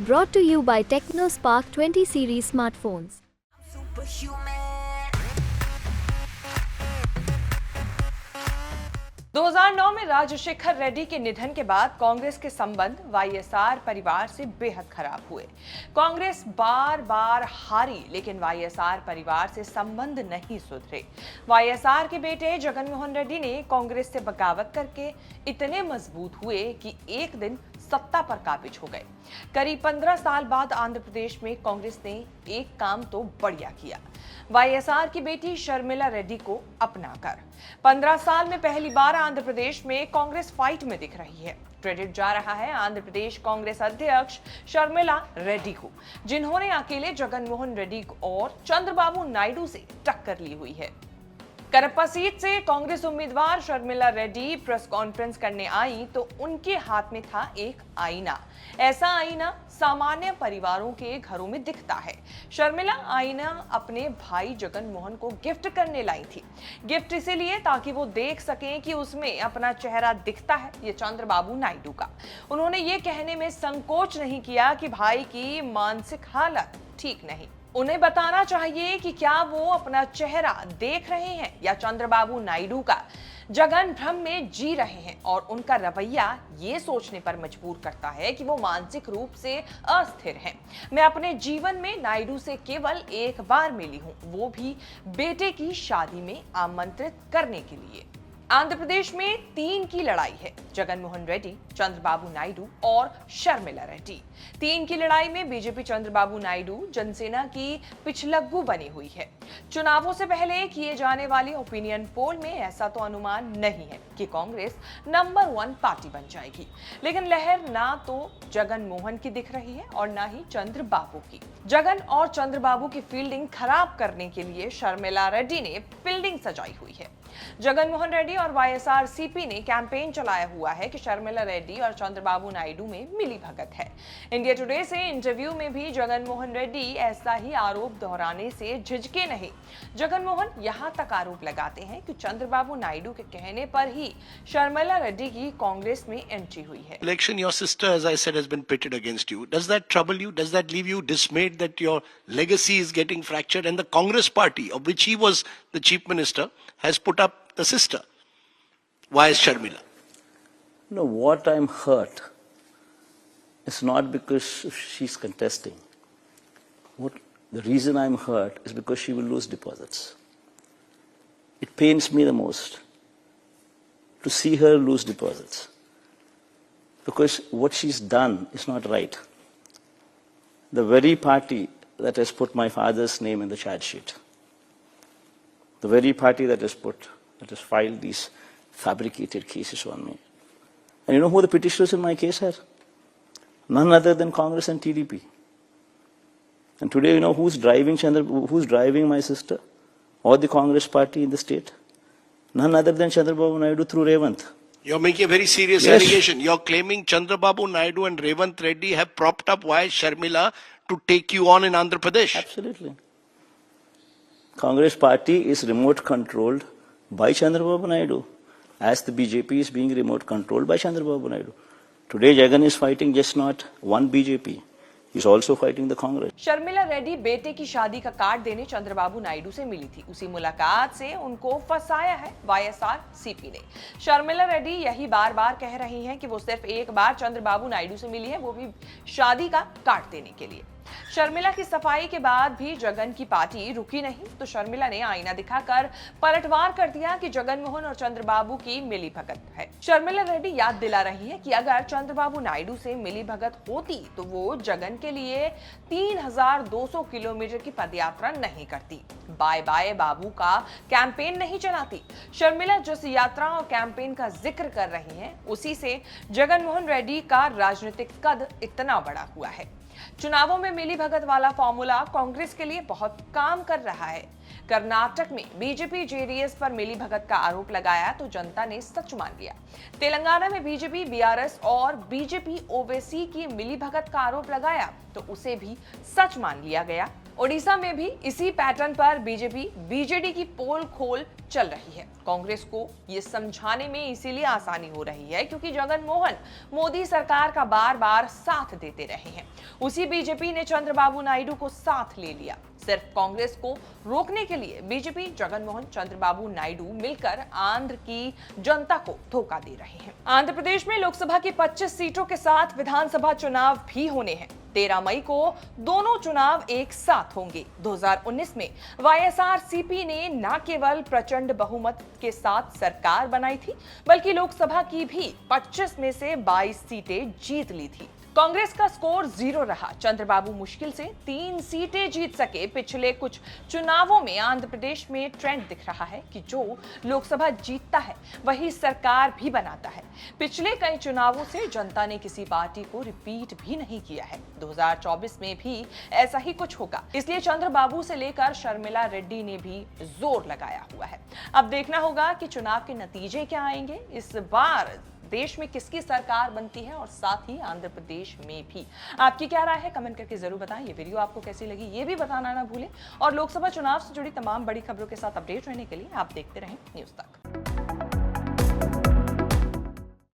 Brought to you by TechnoSpark 20 series smartphones. Superhuman. 2009 में राजशेखर रेड्डी के निधन के बाद कांग्रेस के संबंध वाईएसआर परिवार से बेहद खराब हुए। कांग्रेस बार बार हारी, लेकिन वाईएसआर परिवार से संबंध नहीं सुधरे। वाईएसआर के बेटे जगन मोहन रेड्डी ने कांग्रेस से बगावत करके इतने मजबूत हुए कि एक दिन सत्ता पर काबिज हो गए। करीब 15 साल बाद आंध्र प्रदेश में कांग्रेस ने एक काम तो बढ़िया किया, वाईएसआर की बेटी शर्मिला रेड्डी को अपनाकर। 15 साल में पहली बार आंध्र प्रदेश में कांग्रेस फाइट में दिख रही है। क्रेडिट जा रहा है आंध्र प्रदेश कांग्रेस अध्यक्ष शर्मिला रेड्डी को, जिन्होंने अकेले जगन मोहन रेड्डी और चंद्रबाबू नायडू से टक्कर ली हुई है। करप्पा सीट से कांग्रेस उम्मीदवार शर्मिला रेड्डी प्रेस कॉन्फ्रेंस करने आई तो उनके हाथ में था एक आईना। ऐसा आईना सामान्य परिवारों के घरों में दिखता है। शर्मिला आईना अपने भाई जगन मोहन को गिफ्ट करने लाई थी। गिफ्ट इसीलिए ताकि वो देख सकें कि उसमें अपना चेहरा दिखता है, ये चंद्रबाबू नायडू का। उन्होंने ये कहने में संकोच नहीं किया कि भाई की मानसिक हालत ठीक नहीं। उन्हें बताना चाहिए कि क्या वो अपना चेहरा देख रहे हैं या चंद्रबाबू नायडू का। जगन भ्रम में जी रहे हैं और उनका रवैया ये सोचने पर मजबूर करता है कि वो मानसिक रूप से अस्थिर हैं। मैं अपने जीवन में नायडू से केवल एक बार मिली हूं, वो भी बेटे की शादी में आमंत्रित करने के लिए। आंध्र प्रदेश में 3 की लड़ाई है, जगन मोहन रेड्डी, चंद्रबाबू नायडू और शर्मिला रेड्डी। 3 की लड़ाई में बीजेपी चंद्रबाबू नायडू जनसेना की पिछलग्गू बनी हुई है। चुनावों से पहले किए जाने वाली ओपिनियन पोल में ऐसा तो अनुमान नहीं है कि कांग्रेस नंबर 1 पार्टी बन जाएगी, लेकिन लहर ना तो जगन मोहन की दिख रही है और ना ही चंद्रबाबू की। जगन और चंद्रबाबू की फील्डिंग खराब करने के लिए शर्मिला रेड्डी ने फील्डिंग सजाई हुई है। जगन मोहन रेड्डी और वाईएसआर सीपी ने कैंपेन चलाया हुआ है कि शर्मिला रेड्डी और चंद्रबाबू नायडू में मिली भगत है। इंडिया टुडे से इंटरव्यू में भी जगन मोहन रेड्डी ऐसा ही आरोप दोहराने से झिझके नहीं। जगन मोहन यहां तक आरोप लगाते हैं कि चंद्रबाबू नायडू के कहने पर ही शर्मिला रेड्डी की कांग्रेस में एंट्री हुई है। Election, your sister, as I said, has been pitted against you. Does that trouble you? Does that leave you dismayed that your legacy is getting fractured and the Congress party, of which he was the chief minister, has put up the sister? Why is Sharmila? No, what I'm hurt is not because she's contesting. The reason I'm hurt is because she will lose deposits. It pains me the most to see her lose deposits, because what she's done is not right. The very party that has put my father's name in the charge sheet, the very party that has filed these fabricated cases on me. And you know who the petitioners in my case are? None other than Congress and TDP. And today, you know who's driving my sister or the Congress party in the state? None other than Chandrababu Naidu through Revant. You're making a very serious allegation. You're claiming Chandrababu Naidu and Revant Reddy have propped up Y. Sharmila to take you on in Andhra Pradesh. Absolutely. Congress party is remote controlled by Chandrababu Naidu, as the BJP is being remote controlled by Chandrababu Naidu. Today, Jagan is fighting just not one BJP. He's also fighting the Congress. Sharmila Reddy बेटे की शादी का card देने चंद्रबाबू नायडू से मिली थी। उसी मुलाकात से उनको फंसाया है वाईएसआर सीपी ने। शर्मिला रेड्डी यही बार बार कह रही हैं कि वो सिर्फ एक बार चंद्रबाबू नायडू से मिली है, वो भी शादी का कार्ड देने के लिए। शर्मिला की सफाई के बाद भी जगन की पार्टी रुकी नहीं, तो शर्मिला ने आईना दिखाकर पलटवार कर दिया कि जगन मोहन और चंद्रबाबू की मिली भगत है। शर्मिला रेड्डी याद दिला रही है कि अगर चंद्रबाबू नायडू से मिली भगत होती तो वो जगन के लिए 3200 किलोमीटर की पदयात्रा नहीं करती, बाय बाय बाबू का कैंपेन नहीं चलाती। शर्मिला जिस यात्रा और कैंपेन का जिक्र कर रही हैं, उसी से जगन मोहन रेड्डी का राजनीतिक कद इतना बड़ा हुआ है। चुनावों में मिली भगत वाला फॉर्मूला कांग्रेस के लिए बहुत काम कर रहा है। कर्नाटक में बीजेपी जेडीएस पर मिली भगत का आरोप लगाया तो जनता ने सच मान लिया। तेलंगाना में बीजेपी बीआरएस और बीजेपी ओवैसी की मिली भगत का आरोप लगाया तो उसे भी सच मान लिया गया। ओडिशा में भी इसी पैटर्न पर बीजेपी बीजेडी की पोल खोल चल रही है। कांग्रेस को ये समझाने में इसीलिए आसानी हो रही है क्योंकि जगन मोहन मोदी सरकार का बार बार साथ देते रहे हैं। उसी बीजेपी ने चंद्रबाबू नायडू को साथ ले लिया। सिर्फ कांग्रेस को रोकने के लिए बीजेपी, जगनमोहन, चंद्रबाबू नायडू मिलकर आंध्र की जनता को धोखा दे रहे हैं। आंध्र प्रदेश में लोकसभा की 25 सीटों के साथ विधानसभा चुनाव भी होने हैं। 13 मई को दोनों चुनाव एक साथ होंगे। 2019 में वाईएसआरसीपी ने न केवल प्रचंड बहुमत के साथ सरकार बनाई थी, बल्कि लोकसभा की भी 25 में से 22 सीटें जीत ली थी। कांग्रेस का स्कोर 0 रहा। चंद्रबाबू मुश्किल से 3 सीटें जीत सके। पिछले कुछ चुनावों में आंध्र प्रदेश में ट्रेंड दिख रहा है कि जो लोकसभा जीतता है वही सरकार भी बनाता है। पिछले कई चुनावों से जनता ने किसी पार्टी को रिपीट भी नहीं किया है। 2024 में भी ऐसा ही कुछ होगा। इसलिए चंद्रबाबू से लेकर शर्मिला रेड्डी ने भी जोर लगाया हुआ है। अब देखना होगा कि चुनाव के नतीजे क्या आएंगे। इस बार देश में किसकी सरकार बनती है और साथ ही आंध्र प्रदेश में भी। आपकी क्या राय है, कमेंट करके जरूर बताएं। ये वीडियो आपको कैसी लगी ये भी बताना ना भूलें और लोकसभा चुनाव से जुड़ी तमाम बड़ी खबरों के साथ अपडेट रहने के लिए आप देखते रहें न्यूज़ तक।